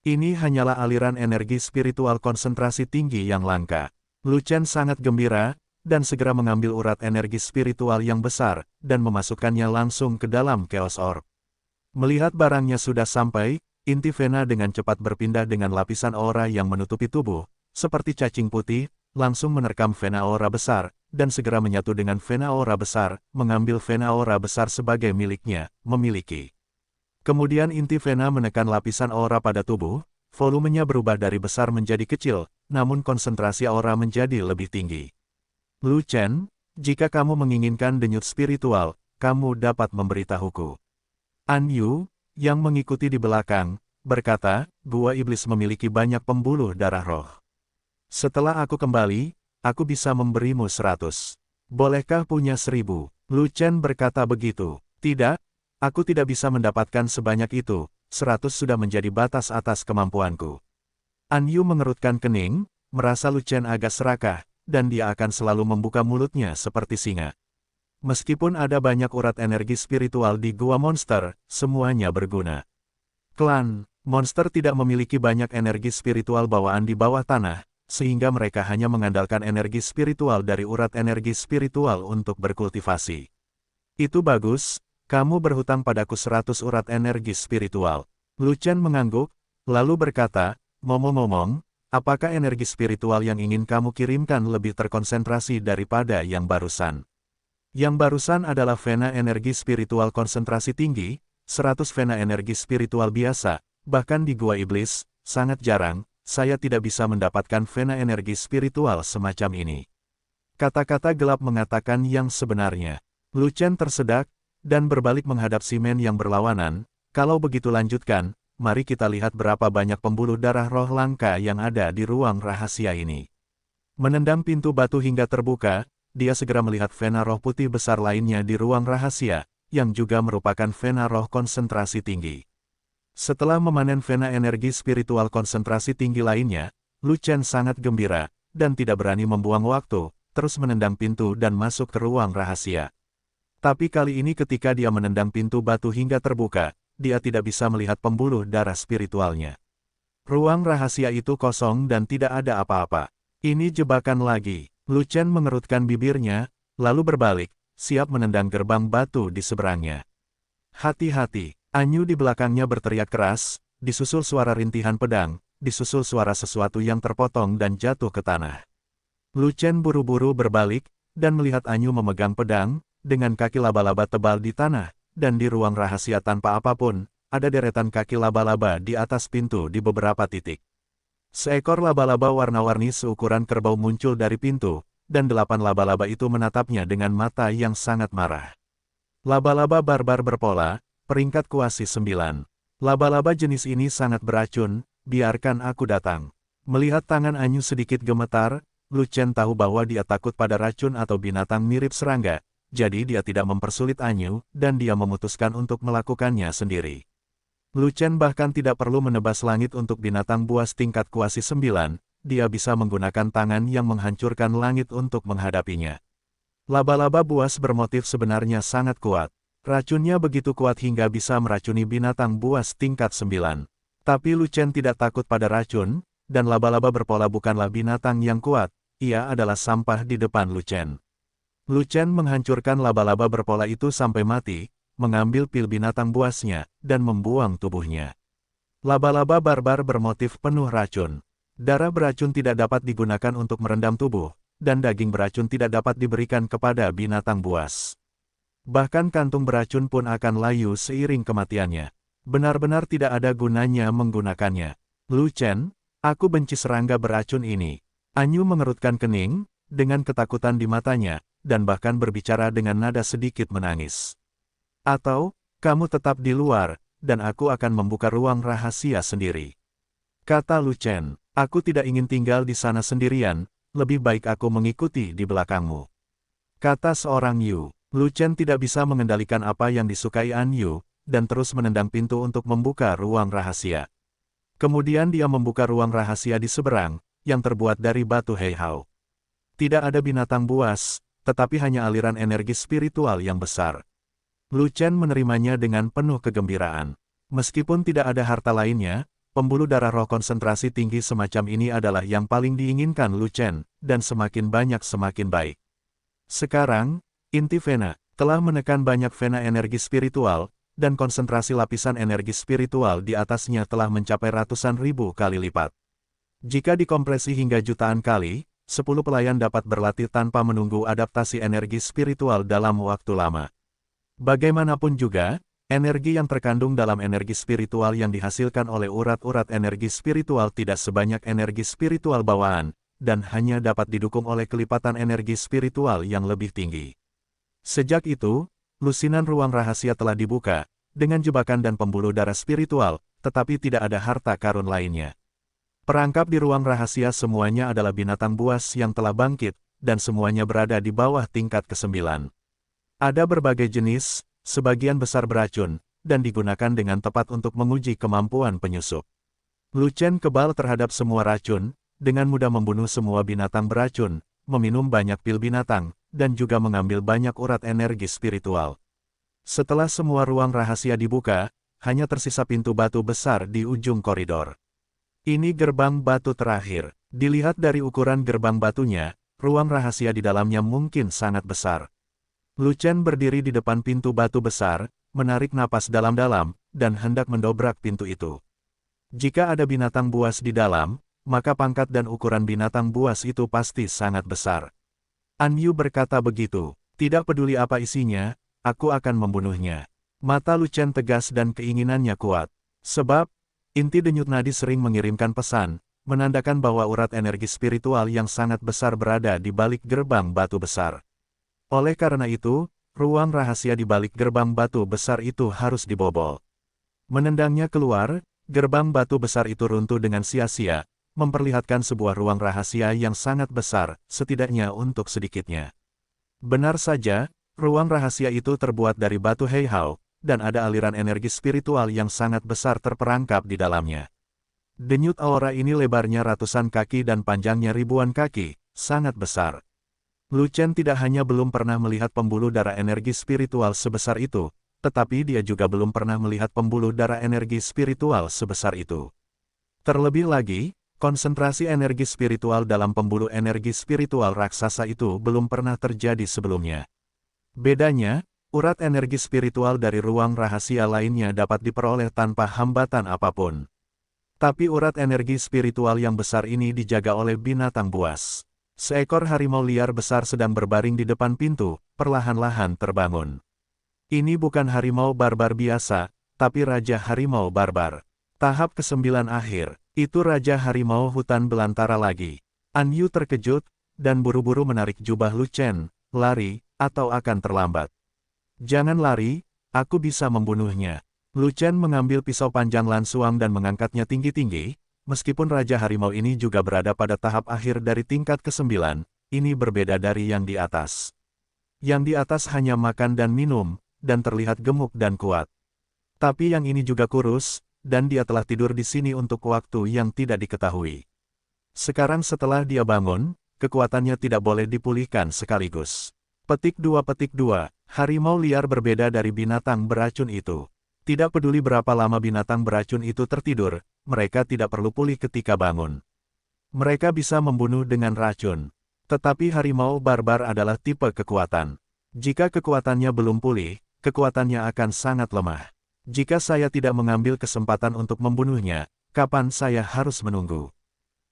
Ini hanyalah aliran energi spiritual konsentrasi tinggi yang langka. Lu Chen sangat gembira, dan segera mengambil urat energi spiritual yang besar, dan memasukkannya langsung ke dalam Chaos Orb. Melihat barangnya sudah sampai, inti vena dengan cepat berpindah dengan lapisan aura yang menutupi tubuh, seperti cacing putih, langsung menerkam vena aura besar, dan segera menyatu dengan vena aura besar, mengambil vena aura besar sebagai miliknya, memiliki. Kemudian inti vena menekan lapisan aura pada tubuh, volumenya berubah dari besar menjadi kecil, namun konsentrasi aura menjadi lebih tinggi. Lu Chen, jika kamu menginginkan denyut spiritual, kamu dapat memberitahuku. An Yu, yang mengikuti di belakang, berkata, Gua Iblis memiliki banyak pembuluh darah roh. Setelah aku kembali, aku bisa memberimu 100. Bolehkah punya 1000? Lu Chen berkata begitu. Tidak, aku tidak bisa mendapatkan sebanyak itu, 100 sudah menjadi batas atas kemampuanku. An Yu mengerutkan kening, merasa Lu Chen agak serakah, dan dia akan selalu membuka mulutnya seperti singa. Meskipun ada banyak urat energi spiritual di gua monster, semuanya berguna. Klan monster tidak memiliki banyak energi spiritual bawaan di bawah tanah, sehingga mereka hanya mengandalkan energi spiritual dari urat energi spiritual untuk berkultivasi. Itu bagus, kamu berhutang padaku 100 urat energi spiritual. Lu Chen mengangguk, lalu berkata, ngomong-ngomong, apakah energi spiritual yang ingin kamu kirimkan lebih terkonsentrasi daripada yang barusan? Yang barusan adalah vena energi spiritual konsentrasi tinggi, 100 vena energi spiritual biasa, bahkan di gua iblis, sangat jarang, saya tidak bisa mendapatkan vena energi spiritual semacam ini. Kata-kata gelap mengatakan yang sebenarnya. Lu Chen tersedak, dan berbalik menghadap Simen yang berlawanan, kalau begitu lanjutkan, mari kita lihat berapa banyak pembuluh darah roh langka yang ada di ruang rahasia ini. Menendang pintu batu hingga terbuka, dia segera melihat vena roh putih besar lainnya di ruang rahasia, yang juga merupakan vena roh konsentrasi tinggi. Setelah memanen vena energi spiritual konsentrasi tinggi lainnya, Lu Chen sangat gembira, dan tidak berani membuang waktu, terus menendang pintu dan masuk ke ruang rahasia. Tapi kali ini ketika dia menendang pintu batu hingga terbuka, dia tidak bisa melihat pembuluh darah spiritualnya. Ruang rahasia itu kosong dan tidak ada apa-apa. Ini jebakan lagi. Lu Chen mengerutkan bibirnya, lalu berbalik, siap menendang gerbang batu di seberangnya. Hati-hati, An Yu di belakangnya berteriak keras, disusul suara rintihan pedang, disusul suara sesuatu yang terpotong dan jatuh ke tanah. Lu Chen buru-buru berbalik, dan melihat An Yu memegang pedang, dengan kaki laba-laba tebal di tanah, dan di ruang rahasia tanpa apapun, ada deretan kaki laba-laba di atas pintu di beberapa titik. Seekor laba-laba warna-warni seukuran kerbau muncul dari pintu, dan 8 laba-laba itu menatapnya dengan mata yang sangat marah. Laba-laba barbar berpola, peringkat kuasi 9. Laba-laba jenis ini sangat beracun, biarkan aku datang. Melihat tangan An Yu sedikit gemetar, Lu Chen tahu bahwa dia takut pada racun atau binatang mirip serangga, jadi dia tidak mempersulit An Yu, dan dia memutuskan untuk melakukannya sendiri. Lu Chen bahkan tidak perlu menebas langit untuk binatang buas tingkat kuasi 9, dia bisa menggunakan tangan yang menghancurkan langit untuk menghadapinya. Laba-laba buas bermotif sebenarnya sangat kuat. Racunnya begitu kuat hingga bisa meracuni binatang buas tingkat 9. Tapi Lu Chen tidak takut pada racun, dan laba-laba berpola bukanlah binatang yang kuat, ia adalah sampah di depan Lu Chen. Lu Chen menghancurkan laba-laba berpola itu sampai mati, mengambil pil binatang buasnya, dan membuang tubuhnya. Laba-laba barbar bermotif penuh racun. Darah beracun tidak dapat digunakan untuk merendam tubuh, dan daging beracun tidak dapat diberikan kepada binatang buas. Bahkan kantung beracun pun akan layu seiring kematiannya. Benar-benar tidak ada gunanya menggunakannya. Lu Chen, aku benci serangga beracun ini. An Yu mengerutkan kening, dengan ketakutan di matanya, dan bahkan berbicara dengan nada sedikit menangis. Atau, kamu tetap di luar, dan aku akan membuka ruang rahasia sendiri. Kata Lu Chen, aku tidak ingin tinggal di sana sendirian, lebih baik aku mengikuti di belakangmu. Kata seorang Yu, Lu Chen tidak bisa mengendalikan apa yang disukai An Yu, dan terus menendang pintu untuk membuka ruang rahasia. Kemudian dia membuka ruang rahasia di seberang, yang terbuat dari batu Heihao. Tidak ada binatang buas, tetapi hanya aliran energi spiritual yang besar. Lu Chen menerimanya dengan penuh kegembiraan. Meskipun tidak ada harta lainnya, pembuluh darah roh konsentrasi tinggi semacam ini adalah yang paling diinginkan Lu Chen, dan semakin banyak semakin baik. Sekarang, inti Vena telah menekan banyak vena energi spiritual, dan konsentrasi lapisan energi spiritual di atasnya telah mencapai ratusan ribu kali lipat. Jika dikompresi hingga jutaan kali, 10 pelayan dapat berlatih tanpa menunggu adaptasi energi spiritual dalam waktu lama. Bagaimanapun juga, energi yang terkandung dalam energi spiritual yang dihasilkan oleh urat-urat energi spiritual tidak sebanyak energi spiritual bawaan, dan hanya dapat didukung oleh kelipatan energi spiritual yang lebih tinggi. Sejak itu, lusinan ruang rahasia telah dibuka, dengan jebakan dan pembuluh darah spiritual, tetapi tidak ada harta karun lainnya. Perangkap di ruang rahasia semuanya adalah binatang buas yang telah bangkit, dan semuanya berada di bawah tingkat ke-9. Ada berbagai jenis, sebagian besar beracun, dan digunakan dengan tepat untuk menguji kemampuan penyusup. Lu Chen kebal terhadap semua racun, dengan mudah membunuh semua binatang beracun, meminum banyak pil binatang, dan juga mengambil banyak urat energi spiritual. Setelah semua ruang rahasia dibuka, hanya tersisa pintu batu besar di ujung koridor. Ini gerbang batu terakhir. Dilihat dari ukuran gerbang batunya, ruang rahasia di dalamnya mungkin sangat besar. Lu Chen berdiri di depan pintu batu besar, menarik napas dalam-dalam, dan hendak mendobrak pintu itu. Jika ada binatang buas di dalam, maka pangkat dan ukuran binatang buas itu pasti sangat besar. An Yu berkata begitu, tidak peduli apa isinya, aku akan membunuhnya. Mata Lu Chen tegas dan keinginannya kuat. Sebab, inti denyut nadi sering mengirimkan pesan, menandakan bahwa urat energi spiritual yang sangat besar berada di balik gerbang batu besar. Oleh karena itu, ruang rahasia di balik gerbang batu besar itu harus dibobol. Menendangnya keluar, gerbang batu besar itu runtuh dengan sia-sia, memperlihatkan sebuah ruang rahasia yang sangat besar, setidaknya untuk sedikitnya. Benar saja, ruang rahasia itu terbuat dari batu Heihao, dan ada aliran energi spiritual yang sangat besar terperangkap di dalamnya. Denyut aura ini lebarnya ratusan kaki dan panjangnya ribuan kaki, sangat besar. Lu Chen tidak hanya belum pernah melihat pembuluh darah energi spiritual sebesar itu, tetapi dia juga belum pernah melihat pembuluh darah energi spiritual sebesar itu. Terlebih lagi, konsentrasi energi spiritual dalam pembuluh energi spiritual raksasa itu belum pernah terjadi sebelumnya. Bedanya, urat energi spiritual dari ruang rahasia lainnya dapat diperoleh tanpa hambatan apapun. Tapi urat energi spiritual yang besar ini dijaga oleh binatang buas. Seekor harimau liar besar sedang berbaring di depan pintu, perlahan-lahan terbangun. Ini bukan harimau barbar biasa, tapi Raja Harimau Barbar. Tahap ke-9 akhir. Itu Raja Harimau Hutan Belantara lagi. An Yu terkejut, dan buru-buru menarik jubah Lu Chen, lari, atau akan terlambat. Jangan lari, aku bisa membunuhnya. Lu Chen mengambil pisau panjang Lansuang dan mengangkatnya tinggi-tinggi, meskipun Raja Harimau ini juga berada pada tahap akhir dari tingkat ke-9, ini berbeda dari yang di atas. Yang di atas hanya makan dan minum, dan terlihat gemuk dan kuat. Tapi yang ini juga kurus, dan dia telah tidur di sini untuk waktu yang tidak diketahui. Sekarang setelah dia bangun, kekuatannya tidak boleh dipulihkan sekaligus. Petik 2. Harimau liar berbeda dari binatang beracun itu. Tidak peduli berapa lama binatang beracun itu tertidur, mereka tidak perlu pulih ketika bangun. Mereka bisa membunuh dengan racun. Tetapi harimau barbar adalah tipe kekuatan. Jika kekuatannya belum pulih, kekuatannya akan sangat lemah. Jika saya tidak mengambil kesempatan untuk membunuhnya, kapan saya harus menunggu?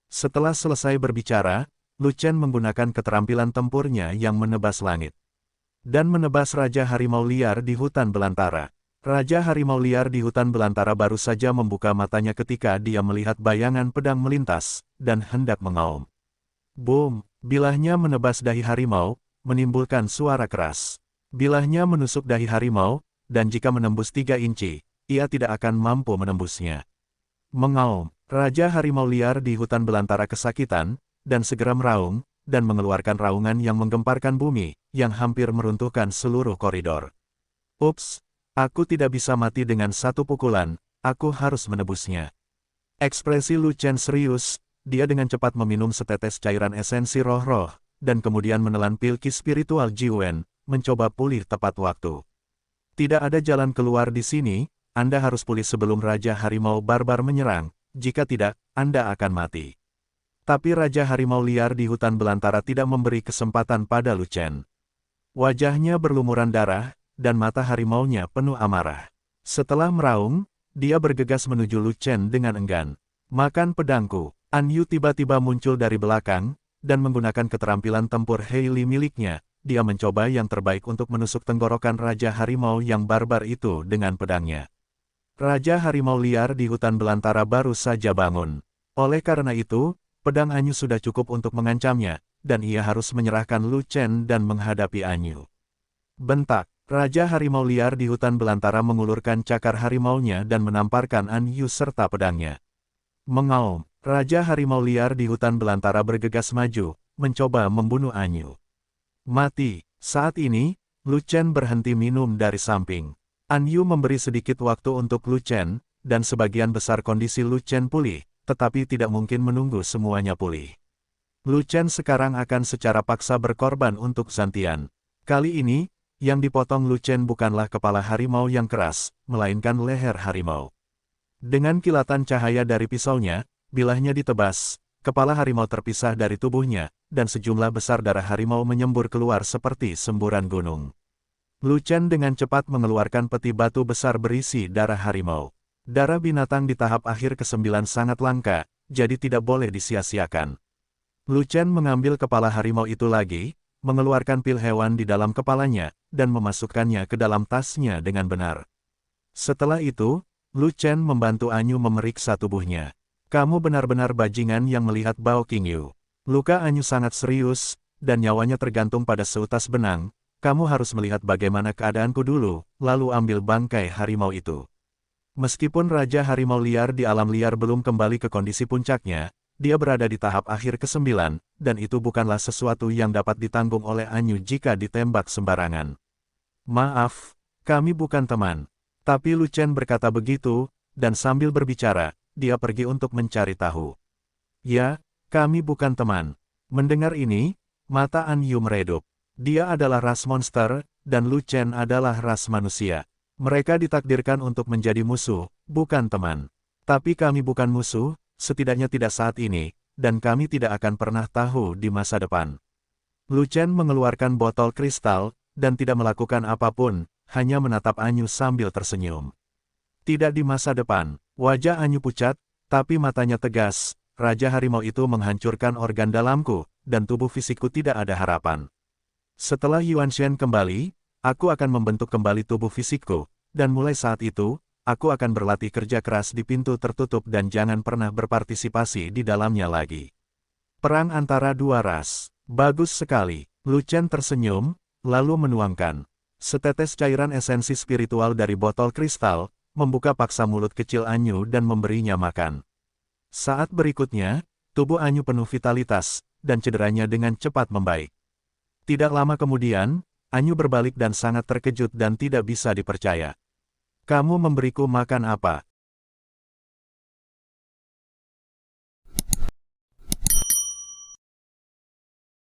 Setelah selesai berbicara, Lu Chen menggunakan keterampilan tempurnya yang menebas langit. Dan menebas Raja Harimau Liar di hutan belantara. Raja Harimau Liar di hutan belantara baru saja membuka matanya ketika dia melihat bayangan pedang melintas, dan hendak mengaum. Boom! Bilahnya menebas dahi harimau, menimbulkan suara keras. Bilahnya menusuk dahi harimau, dan jika menembus 3 inci, ia tidak akan mampu menembusnya. Mengaum, Raja Harimau liar di hutan belantara kesakitan, dan segera meraung, dan mengeluarkan raungan yang menggemparkan bumi, yang hampir meruntuhkan seluruh koridor. Ups, aku tidak bisa mati dengan satu pukulan, aku harus menebusnya. Ekspresi Lu Chen serius, dia dengan cepat meminum setetes cairan esensi roh-roh, dan kemudian menelan pilki spiritual Jiwen, mencoba pulih tepat waktu. Tidak ada jalan keluar di sini, Anda harus pulih sebelum Raja Harimau Barbar menyerang, jika tidak, Anda akan mati. Tapi Raja Harimau liar di hutan belantara tidak memberi kesempatan pada Lu Chen. Wajahnya berlumuran darah, dan mata harimaunya penuh amarah. Setelah meraung, dia bergegas menuju Lu Chen dengan enggan. Makan pedangku. An Yu tiba-tiba muncul dari belakang, dan menggunakan keterampilan tempur Heili miliknya, dia mencoba yang terbaik untuk menusuk tenggorokan Raja Harimau yang barbar itu dengan pedangnya. Raja Harimau liar di hutan belantara baru saja bangun. Oleh karena itu, pedang Anyu sudah cukup untuk mengancamnya, dan ia harus menyerahkan Lu Chen dan menghadapi Anyu. Bentak, Raja Harimau liar di hutan belantara mengulurkan cakar harimaunya dan menamparkan Anyu serta pedangnya. Mengaum, Raja Harimau liar di hutan belantara bergegas maju, mencoba membunuh Anyu. Mati, saat ini, Lu Chen berhenti minum dari samping. Anyu memberi sedikit waktu untuk Lu Chen, dan sebagian besar kondisi Lu Chen pulih, tetapi tidak mungkin menunggu semuanya pulih. Lu Chen sekarang akan secara paksa berkorban untuk Zantian. Kali ini, yang dipotong Lu Chen bukanlah kepala harimau yang keras, melainkan leher harimau. Dengan kilatan cahaya dari pisaunya, bilahnya ditebas, kepala harimau terpisah dari tubuhnya, dan sejumlah besar darah harimau menyembur keluar seperti semburan gunung. Lu Chen dengan cepat mengeluarkan peti batu besar berisi darah harimau. Darah binatang di tahap akhir ke-9 sangat langka, jadi tidak boleh disia-siakan. Lu Chen mengambil kepala harimau itu lagi, mengeluarkan pil hewan di dalam kepalanya, dan memasukkannya ke dalam tasnya dengan benar. Setelah itu, Lu Chen membantu Anyu memeriksa tubuhnya. Kamu benar-benar bajingan yang melihat Bao Qingyu. Luka Anyu sangat serius, dan nyawanya tergantung pada seutas benang. Kamu harus melihat bagaimana keadaanku dulu, lalu ambil bangkai harimau itu. Meskipun Raja Harimau liar di alam liar belum kembali ke kondisi puncaknya, dia berada di tahap akhir ke-9, dan itu bukanlah sesuatu yang dapat ditanggung oleh Anyu jika ditembak sembarangan. Maaf, kami bukan teman. Tapi Lu Chen berkata begitu, dan sambil berbicara, dia pergi untuk mencari tahu. Ya, kami bukan teman. Mendengar ini, mata Anyu meredup. Dia adalah ras monster, dan Lu Chen adalah ras manusia. Mereka ditakdirkan untuk menjadi musuh, bukan teman. Tapi kami bukan musuh, setidaknya tidak saat ini, dan kami tidak akan pernah tahu di masa depan. Lu Chen mengeluarkan botol kristal, dan tidak melakukan apapun, hanya menatap Anyu sambil tersenyum. Tidak di masa depan, wajah Anyu pucat, tapi matanya tegas. Raja Harimau itu menghancurkan organ dalamku, dan tubuh fisikku tidak ada harapan. Setelah Yuan Shen kembali, aku akan membentuk kembali tubuh fisikku, dan mulai saat itu, aku akan berlatih kerja keras di pintu tertutup dan jangan pernah berpartisipasi di dalamnya lagi. Perang antara dua ras. Bagus sekali. Lu Chen tersenyum, lalu menuangkan setetes cairan esensi spiritual dari botol kristal, membuka paksa mulut kecil Anyu dan memberinya makan. Saat berikutnya, tubuh Anyu penuh vitalitas, dan cederanya dengan cepat membaik. Tidak lama kemudian, Anyu berbalik dan sangat terkejut dan tidak bisa dipercaya. Kamu memberiku makan apa?